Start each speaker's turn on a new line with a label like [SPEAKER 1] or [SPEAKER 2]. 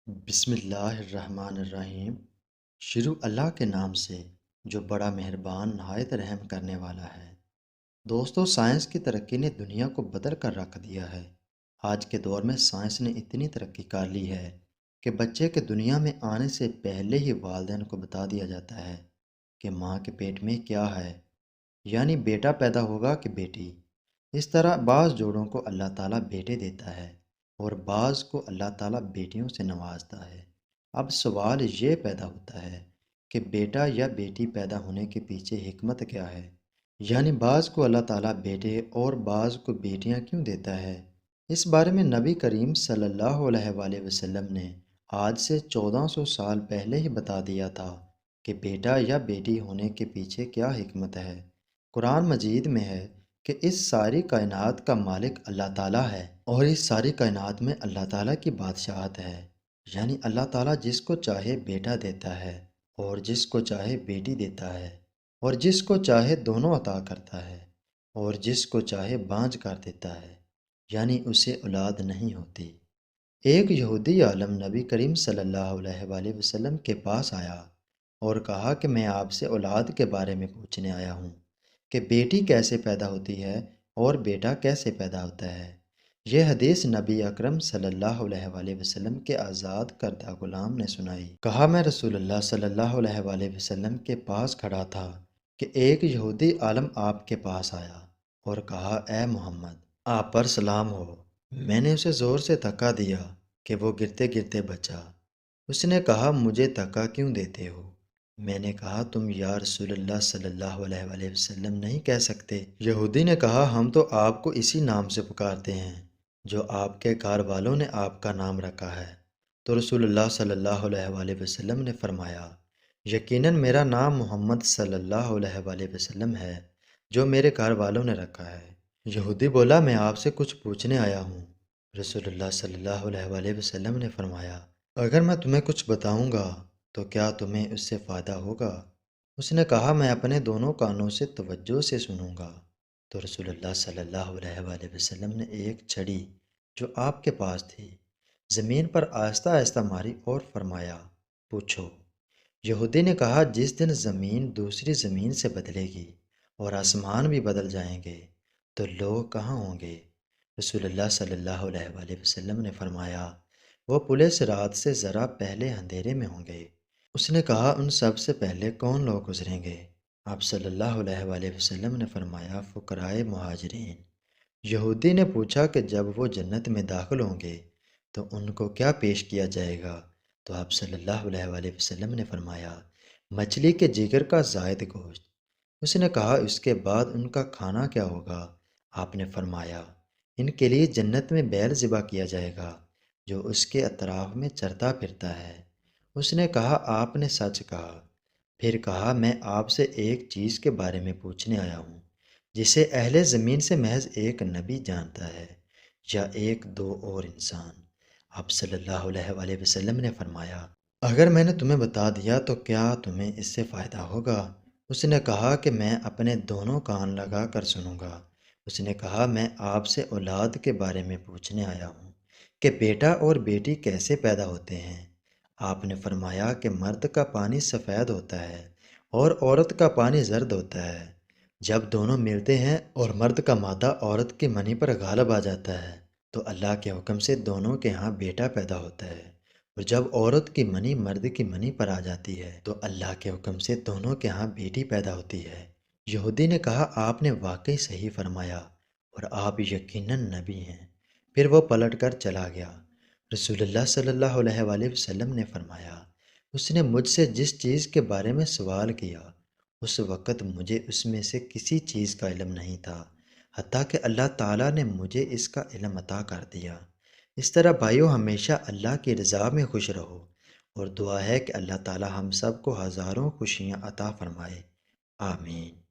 [SPEAKER 1] بسم اللہ الرحمن الرحیم۔ شروع اللہ کے نام سے جو بڑا مہربان نہایت رحم کرنے والا ہے۔ دوستو، سائنس کی ترقی نے دنیا کو بدل کر رکھ دیا ہے۔ آج کے دور میں سائنس نے اتنی ترقی کر لی ہے کہ بچے کے دنیا میں آنے سے پہلے ہی والدین کو بتا دیا جاتا ہے کہ ماں کے پیٹ میں کیا ہے، یعنی بیٹا پیدا ہوگا کہ بیٹی۔ اس طرح بعض جوڑوں کو اللہ تعالیٰ بیٹے دیتا ہے اور بعض کو اللہ تعالیٰ بیٹیوں سے نوازتا ہے۔ اب سوال یہ پیدا ہوتا ہے کہ بیٹا یا بیٹی پیدا ہونے کے پیچھے حکمت کیا ہے؟ یعنی بعض کو اللہ تعالیٰ بیٹے اور بعض کو بیٹیاں کیوں دیتا ہے؟ اس بارے میں نبی کریم صلی اللہ علیہ وآلہ وسلم نے آج سے 1400 سال پہلے ہی بتا دیا تھا کہ بیٹا یا بیٹی ہونے کے پیچھے کیا حکمت ہے۔ قرآن مجید میں ہے کہ اس ساری کائنات کا مالک اللہ تعالیٰ ہے اور اس ساری کائنات میں اللہ تعالیٰ کی بادشاہت ہے۔ یعنی اللہ تعالیٰ جس کو چاہے بیٹا دیتا ہے اور جس کو چاہے بیٹی دیتا ہے، اور جس کو چاہے دونوں عطا کرتا ہے اور جس کو چاہے بانجھ کر دیتا ہے، یعنی اسے اولاد نہیں ہوتی۔ ایک یہودی عالم نبی کریم صلی اللہ علیہ وآلہ وسلم کے پاس آیا اور کہا کہ میں آپ سے اولاد کے بارے میں پوچھنے آیا ہوں کہ بیٹی کیسے پیدا ہوتی ہے اور بیٹا کیسے پیدا ہوتا ہے۔ یہ حدیث نبی اکرم صلی اللہ علیہ وآلہ وسلم کے آزاد کردہ غلام نے سنائی۔ کہا میں رسول اللہ صلی اللہ علیہ وآلہ وسلم کے پاس کھڑا تھا کہ ایک یہودی عالم آپ کے پاس آیا اور کہا اے محمد، آپ پر سلام ہو۔ میں نے اسے زور سے دھکا دیا کہ وہ گرتے گرتے بچا۔ اس نے کہا مجھے دھکا کیوں دیتے ہو؟ میں نے کہا تم یا رسول اللہ صلی اللہ علیہ وآلہ وسلم نہیں کہہ سکتے؟ یہودی نے کہا ہم تو آپ کو اسی نام سے پکارتے ہیں جو آپ کے گھر والوں نے آپ کا نام رکھا ہے۔ تو رسول اللہ صلی اللہ علیہ وآلہ وسلم نے فرمایا یقیناً میرا نام محمد صلی اللہ علیہ وآلہ وسلم ہے جو میرے گھر والوں نے رکھا ہے۔ یہودی بولا میں آپ سے کچھ پوچھنے آیا ہوں۔ رسول اللہ صلی اللہ علیہ وآلہ وسلم نے فرمایا اگر میں تمہیں کچھ بتاؤں گا تو کیا تمہیں اس سے فائدہ ہوگا؟ اس نے کہا میں اپنے دونوں کانوں سے توجہ سے سنوں گا۔ تو رسول اللہ صلی اللہ علیہ وآلہ وسلم نے ایک چھڑی جو آپ کے پاس تھی زمین پر آہستہ آہستہ ماری اور فرمایا پوچھو۔ یہودی نے کہا جس دن زمین دوسری زمین سے بدلے گی اور آسمان بھی بدل جائیں گے تو لوگ کہاں ہوں گے؟ رسول اللہ صلی اللہ علیہ وآلہ وسلم نے فرمایا وہ پل صراط سے ذرا پہلے اندھیرے میں ہوں گے۔ اس نے کہا ان سب سے پہلے کون لوگ گزریں گے؟ آپ صلی اللہ علیہ وآلہ وسلم نے فرمایا فقرائے مہاجرین۔ یہودی نے پوچھا کہ جب وہ جنت میں داخل ہوں گے تو ان کو کیا پیش کیا جائے گا؟ تو آپ صلی اللہ علیہ وآلہ وسلم نے فرمایا مچھلی کے جگر کا زائد گوشت۔ اس نے کہا اس کے بعد ان کا کھانا کیا ہوگا؟ آپ نے فرمایا ان کے لیے جنت میں بیل ذبح کیا جائے گا جو اس کے اطراف میں چرتا پھرتا ہے۔ اس نے کہا آپ نے سچ کہا۔ پھر کہا میں آپ سے ایک چیز کے بارے میں پوچھنے آیا ہوں جسے اہل زمین سے محض ایک نبی جانتا ہے یا ایک دو اور انسان۔ آپ صلی اللہ علیہ وآلہ وسلم نے فرمایا اگر میں نے تمہیں بتا دیا تو کیا تمہیں اس سے فائدہ ہوگا؟ اس نے کہا کہ میں اپنے دونوں کان لگا کر سنوں گا۔ اس نے کہا میں آپ سے اولاد کے بارے میں پوچھنے آیا ہوں کہ بیٹا اور بیٹی کیسے پیدا ہوتے ہیں؟ آپ نے فرمایا کہ مرد کا پانی سفید ہوتا ہے اور عورت کا پانی زرد ہوتا ہے۔ جب دونوں ملتے ہیں اور مرد کا مادہ عورت کی منی پر غالب آ جاتا ہے تو اللہ کے حکم سے دونوں کے ہاں بیٹا پیدا ہوتا ہے، اور جب عورت کی منی مرد کی منی پر آ جاتی ہے تو اللہ کے حکم سے دونوں کے ہاں بیٹی پیدا ہوتی ہے۔ یہودی نے کہا آپ نے واقعی صحیح فرمایا اور آپ یقیناً نبی ہیں۔ پھر وہ پلٹ کر چلا گیا۔ رسول اللہ صلی اللہ علیہ وآلہ وسلم نے فرمایا اس نے مجھ سے جس چیز کے بارے میں سوال کیا اس وقت مجھے اس میں سے کسی چیز کا علم نہیں تھا حتیٰ کہ اللہ تعالیٰ نے مجھے اس کا علم عطا کر دیا۔ اس طرح بھائیو ہمیشہ اللہ کی رضا میں خوش رہو اور دعا ہے کہ اللہ تعالیٰ ہم سب کو ہزاروں خوشیاں عطا فرمائے۔ آمین۔